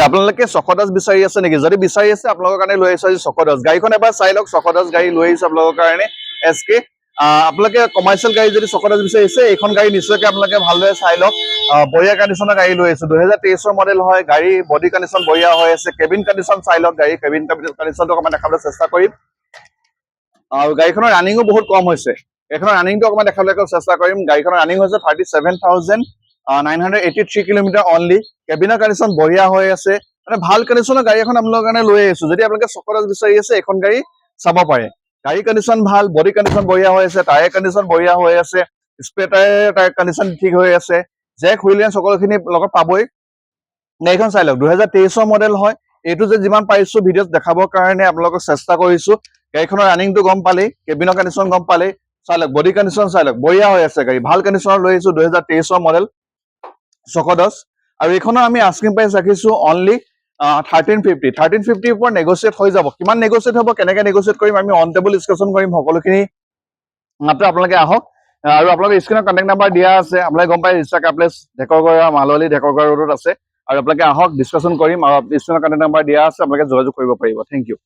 আপোনালোকে চকদাস বিচাৰি আছে নেকি? যদি বিচাৰি আছে আপোনালোকৰ কাৰণে লৈ আহিছো আজি চকদাস। গাড়ীখন এবাৰ চাই লওক, চকদাস গাড়ী লৈ আহিছো আপোনালোকৰ কাৰণে এছকে। আপোনালোকে কমাৰ্চিয়েল গাড়ী যদি চকদাস বিচাৰিছে এইখন গাড়ী নিশ্চয়কৈ আপোনালোকে ভালদৰে চাই লওক। বঢ়িয়া কণ্ডিশ্যনৰ গাড়ী লৈ আহিছো, 2023 মডেল হয়। গাড়ী বডি কণ্ডিশ্যন বঢ়িয়া হৈ আছে, কেবিন কণ্ডিশ্যন চাই লওক। গাড়ী কেবিন কণ্ডিশ্যনটো অকণমান দেখাবলৈ চেষ্টা কৰিম। আৰু গাড়ীখনৰ ৰানিঙো বহুত কম হৈছে, এইখনৰ ৰানিংটো অকণমান দেখাবলৈ চেষ্টা কৰিম। গাড়ীখনৰ ৰানিং হৈছে 37,983 কিলোমিটাৰ অনলি। কেবিনৰ কণ্ডিশ্যন বঢ়িয়া হৈ আছে, মানে ভাল কণ্ডিশ্যনৰ গাড়ী এখন আপোনালোকৰ কাৰণে লৈ আহিছো। যদি আপোনালোকে চকদাস বিচাৰি আছে এইখন গাড়ী চাব পাৰে। গাড়ী কণ্ডিশ্যন ভাল, বডি কণ্ডিশ্যন বঢ়িয়া হৈ আছে, টায়াৰ কণ্ডিশ্যন বঢ়িয়া হৈ আছে, স্পেয়াৰ টায়াৰ কণ্ডিশ্যন ঠিক হৈ আছে, জেক হুইল সকলোখিনি লগত পাবই। গাড়ীখন চাই লওক, 2023 মডেল হয়। এইটো যে যিমান পাৰিছো ভিডিঅ'ত দেখাবৰ কাৰণে আপোনালোকক চেষ্টা কৰিছো। গাড়ীখনৰ ৰানিংটো গম পালেই, কেবিনৰ কণ্ডিশ্যন গম পালেই। চাই লওক, বডি কণ্ডিশ্যন চাই লওক, বঢ়িয়া হৈ আছে গাড়ী, ভাল কণ্ডিশ্যনৰ লৈ আহিছো 2023 মডেল চকদাস। আৰু এইখনৰ আমি আস্কিং প্ৰাইচ ৰাখিছো অনলি 1350। 1350 ওপৰত নেগচিয়েট হৈ যাব। কিমান নেগচিয়েট হ'ব, কেনেকৈ নেগচিয়েট কৰিম, আমি অন টেবল ডিছকাশ্যন কৰিম সকলোখিনি। মাত্ৰ আপোনালোকে আহক। আৰু আপোনালোকৰ স্ক্ৰীণত কণ্টেক্ট নাম্বাৰ দিয়া আছে, আপোনালোকে গম পায় ৰিষ্টা কাৰ প্লেচ ঢেকৰগড় মালৱলী ঢেকৰগড় ৰোডত আছে। আৰু আপোনালোকে আহক, ডিছকাশ্যন কৰিম। আৰু স্ক্ৰীণত কণ্টেক্ট নাম্বাৰ দিয়া আছে, আপোনালোকে যোগাযোগ কৰিব পাৰিব। Thank U.